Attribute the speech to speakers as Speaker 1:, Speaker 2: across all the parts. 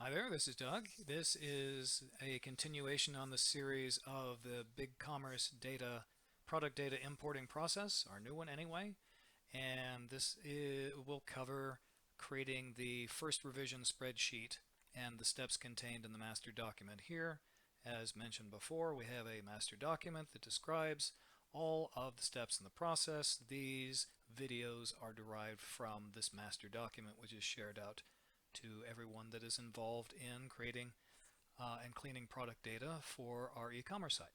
Speaker 1: Hi there, this is Doug. This is a continuation on the series of the BigCommerce product data importing process, our new one anyway. And will cover creating the first revision spreadsheet and the steps contained in the master document here. As mentioned before, we have a master document that describes all of the steps in the process. These videos are derived from this master document, which is shared out to everyone that is involved in creating and cleaning product data for our e-commerce site.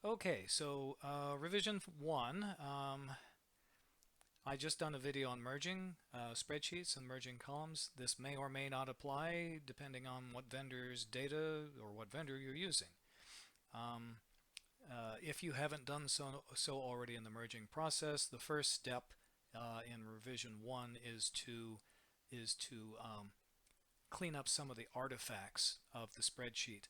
Speaker 1: Okay, so revision 1. I just done a video on merging spreadsheets and merging columns. This may or may not apply depending on what vendor's data or what vendor you're using. If you haven't done so already in the merging process, the first step in revision 1 is to clean up some of the artifacts of the spreadsheet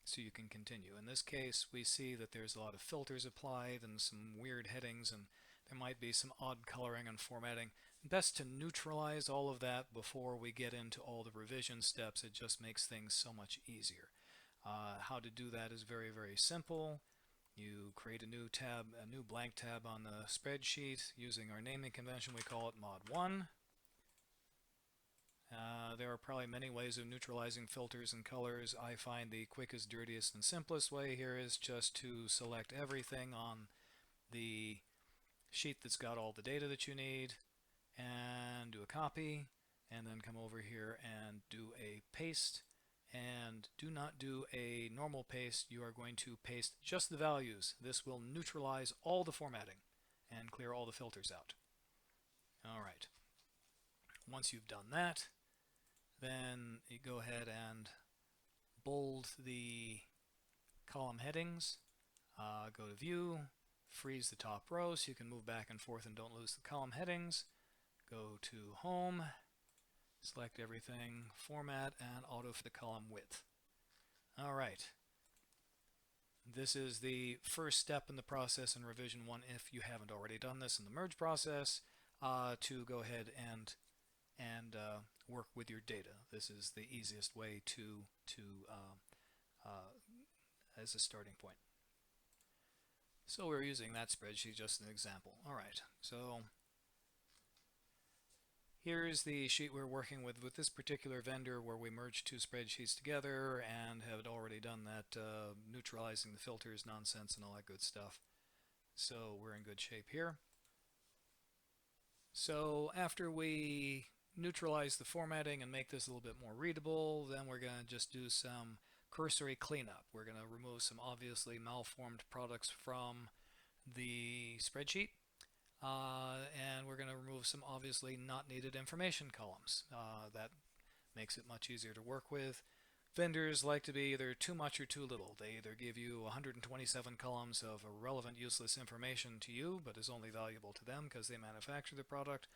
Speaker 1: so you can continue. In this case, we see that there's a lot of filters applied and some weird headings, and there might be some odd coloring and formatting. Best to neutralize all of that before we get into all the revision steps. It just makes things so much easier. How to do that is very, very simple. You create a new tab, a new blank tab on the spreadsheet using our naming convention. We call it mod 1. There are probably many ways of neutralizing filters and colors. I find the quickest, dirtiest, and simplest way here is just to select everything on the sheet that's got all the data that you need and do a copy, and then come over here and do a paste. And do not do a normal paste. You are going to paste just the values. This will neutralize all the formatting and clear all the filters out. All right. Once you've done that, then you go ahead and bold the column headings. Go to View, freeze the top row so you can move back and forth and don't lose the column headings. Go to Home, select everything, Format, and auto for the column width. All right. This is the first step in the process in revision 1 if you haven't already done this in the merge process, to go ahead and work with your data. This is the easiest way as a starting point. So we're using that spreadsheet just as an example. All right, so here's the sheet we're working with this particular vendor where we merged two spreadsheets together and have already done that neutralizing the filters nonsense and all that good stuff. So we're in good shape here. So after we neutralize the formatting and make this a little bit more readable, then we're going to just do some cursory cleanup. We're going to remove some obviously malformed products from the spreadsheet, and we're going to remove some obviously not needed information columns. That makes it much easier to work with. Vendors like to be either too much or too little. They either give you 127 columns of irrelevant, useless information to you, but is only valuable to them because they manufacture the product,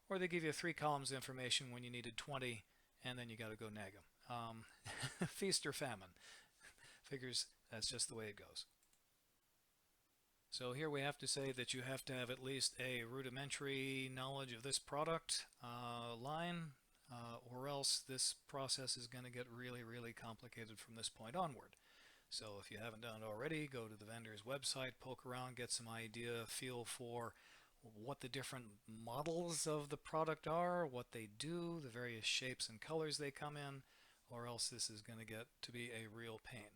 Speaker 1: or they give you 3 columns of information when you needed 20, and then you got to go nag them. Feast or famine. Figures that's just the way it goes. So here we have to say that you have to have at least a rudimentary knowledge of this product line, or else this process is going to get really, really complicated from this point onward. So if you haven't done it already, go to the vendor's website, poke around, get some idea, feel for what the different models of the product are, what they do, the various shapes and colors they come in, or else this is going to get to be a real pain.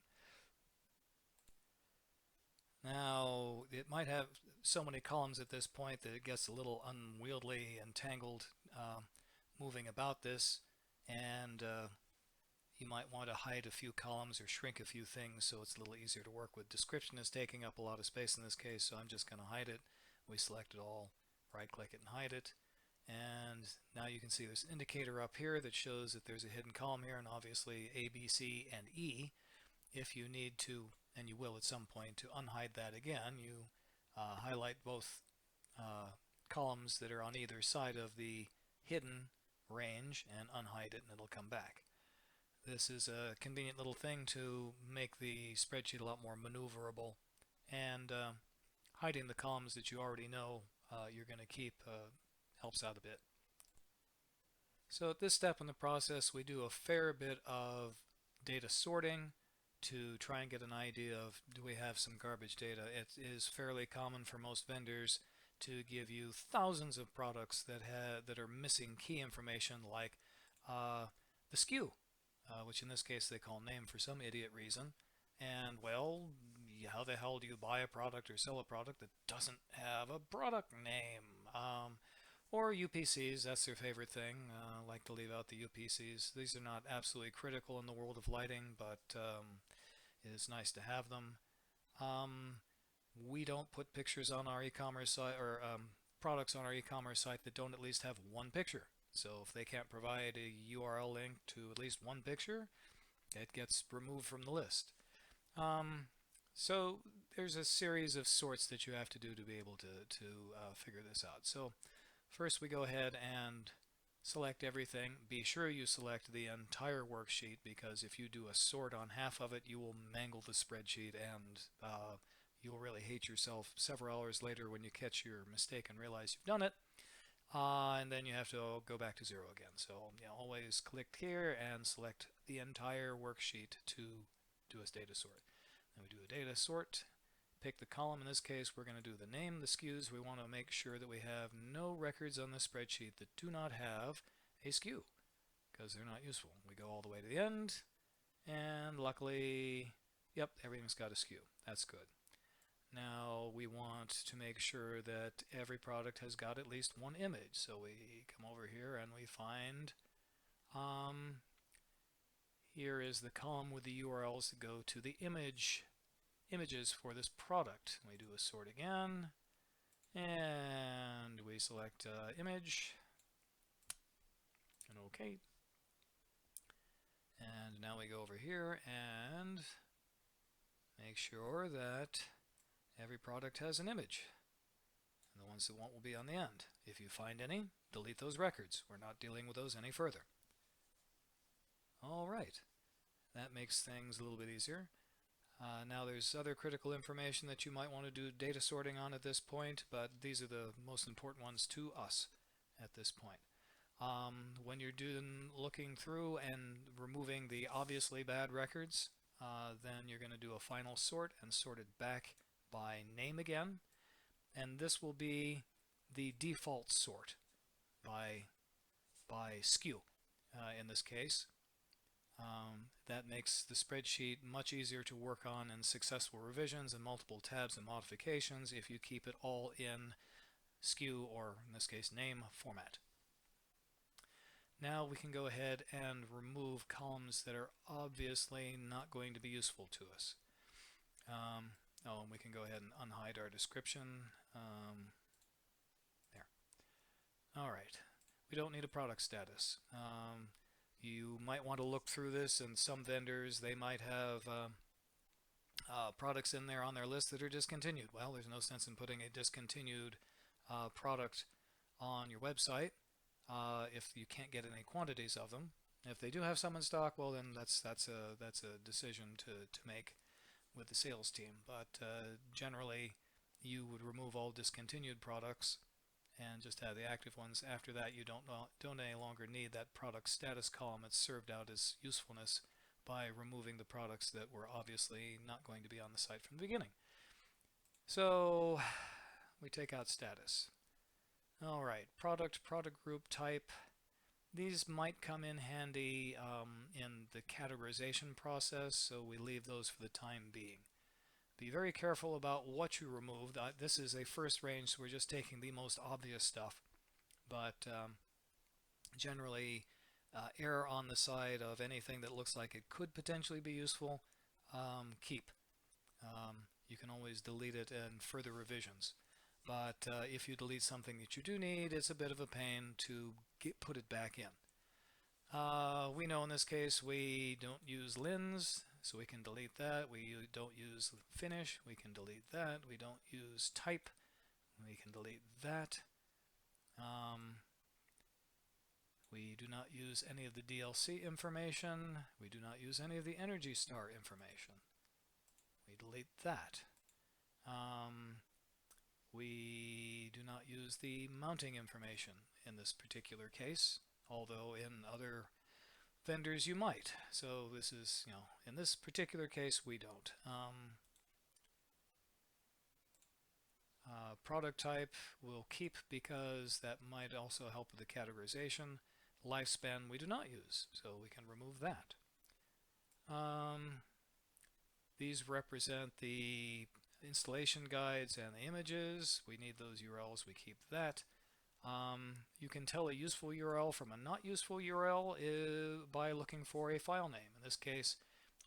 Speaker 1: Now, it might have so many columns at this point that it gets a little unwieldy and tangled moving about this, and you might want to hide a few columns or shrink a few things so it's a little easier to work with. Description is taking up a lot of space in this case, so I'm just going to hide it. We select it all, right-click it and hide it. And now you can see this indicator up here that shows that there's a hidden column here, and obviously A, B, C, and E. If you need to, and you will at some point, to unhide that again, you highlight both columns that are on either side of the hidden range and unhide it, and it'll come back. This is a convenient little thing to make the spreadsheet a lot more maneuverable, and hiding the columns that you already know you're going to keep helps out a bit. So at this step in the process, we do a fair bit of data sorting to try and get an idea of, do we have some garbage data. It is fairly common for most vendors to give you thousands of products that are missing key information, like the SKU, which in this case they call name for some idiot reason. And well, how the hell do you buy a product or sell a product that doesn't have a product name? Or UPCs, that's their favorite thing. Like to leave out the UPCs. These are not absolutely critical in the world of lighting, but it is nice to have them. We don't put pictures on our e-commerce site, or products on our e-commerce site that don't at least have one picture. So if they can't provide a URL link to at least one picture, it gets removed from the list. So there's a series of sorts that you have to do to be able to figure this out. So first we go ahead and select everything. Be sure you select the entire worksheet, because if you do a sort on half of it, you will mangle the spreadsheet, and you'll really hate yourself several hours later when you catch your mistake and realize you've done it. And then you have to go back to 0 again. So always click here and select the entire worksheet to do a data sort. Then we do a data sort, pick the column. In this case, we're going to do the name, the SKUs. We want to make sure that we have no records on the spreadsheet that do not have a SKU, because they're not useful. We go all the way to the end, and luckily, yep, everything's got a SKU. That's good. Now we want to make sure that every product has got at least one image. So we come over here and we find here is the column with the URLs that go to the images for this product. We do a sort again, and we select image, and OK. And now we go over here and make sure that every product has an image, and the ones that won't will be on the end. If you find any, delete those records. We're not dealing with those any further. All right, that makes things a little bit easier. Now there's other critical information that you might want to do data sorting on at this point, but these are the most important ones to us at this point. When you're looking through and removing the obviously bad records, then you're going to do a final sort and sort it back by name again, and this will be the default sort by SKU in this case. That makes the spreadsheet much easier to work on in successful revisions and multiple tabs and modifications if you keep it all in SKU, or in this case name, format. Now we can go ahead and remove columns that are obviously not going to be useful to us. And we can go ahead and unhide our description. There. All right. We don't need a product status. You might want to look through this, and some vendors, they might have products in there on their list that are discontinued. Well, there's no sense in putting a discontinued product on your website if you can't get any quantities of them. If they do have some in stock, well, then that's a decision to make with the sales team. But generally, you would remove all discontinued products and just have the active ones. After that, you don't any longer need that product status column. It's served out as usefulness by removing the products that were obviously not going to be on the site from the beginning. So we take out status. All right, product group, type. These might come in handy in the categorization process, so we leave those for the time being. Be very careful about what you remove. This is a first range, so we're just taking the most obvious stuff. But generally, err on the side of anything that looks like it could potentially be useful. Keep. You can always delete it in further revisions. But if you delete something that you do need, it's a bit of a pain to put it back in. We know in this case we don't use lens, so we can delete that. We don't use finish, we can delete that. We don't use type, we can delete that. We do not use any of the DLC information. We do not use any of the Energy Star information. We delete that. We do not use the mounting information in this particular case. although in other vendors you might. So this is, in this particular case, we don't. Product type we'll keep because that might also help with the categorization. Lifespan we do not use, so we can remove that. These represent the installation guides and the images. We need those URLs, we keep that. You can tell a useful URL from a not useful URL by looking for a file name. In this case,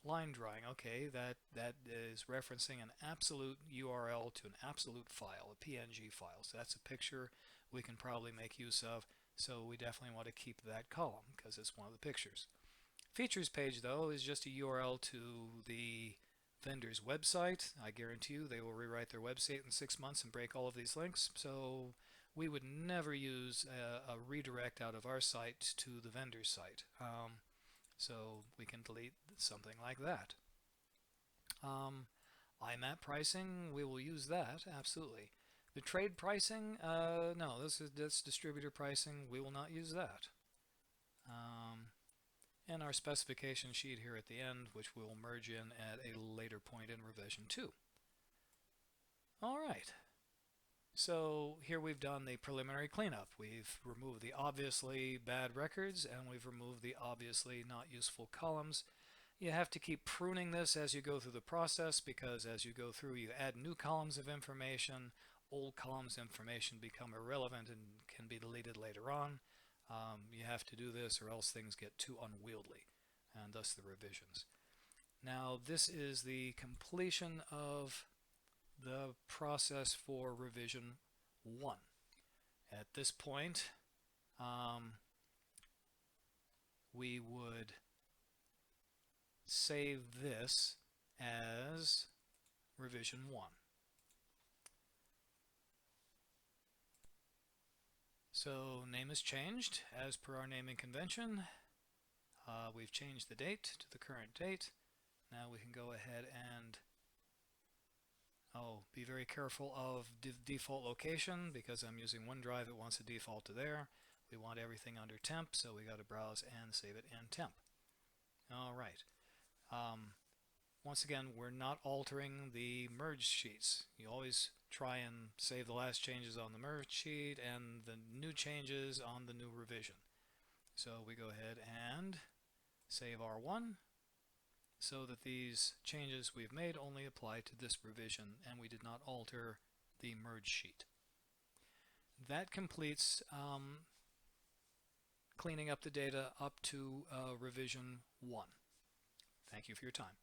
Speaker 1: line drawing. Okay, that is referencing an absolute URL to an absolute file, a PNG file. So that's a picture we can probably make use of. So we definitely want to keep that column because it's one of the pictures. Features page, though, is just a URL to the vendor's website. I guarantee you they will rewrite their website in 6 months and break all of these links. So we would never use a redirect out of our site to the vendor's site. So we can delete something like that. IMAP pricing, we will use that, absolutely. The trade pricing, no, that's distributor pricing. We will not use that. And our specification sheet here at the end, which we'll merge in at a later point in revision 2. All right. So here we've done the preliminary cleanup. We've removed the obviously bad records and we've removed the obviously not useful columns. You have to keep pruning this as you go through the process because as you go through you add new columns of information, old columns of information become irrelevant and can be deleted later on. You have to do this or else things get too unwieldy, and thus the revisions. Now this is the completion of the process for revision 1. At this point, we would save this as revision 1. So name is changed as per our naming convention. We've changed the date to the current date. Now we can go ahead and be very careful of default location because I'm using OneDrive. It wants to default to there. We want everything under temp, so we got to browse and save it in temp. All right. Once again, we're not altering the merged sheets. You always try and save the last changes on the merged sheet and the new changes on the new revision. So we go ahead and save R1 so that these changes we've made only apply to this revision and we did not alter the merge sheet. That completes cleaning up the data up to revision 1. Thank you for your time.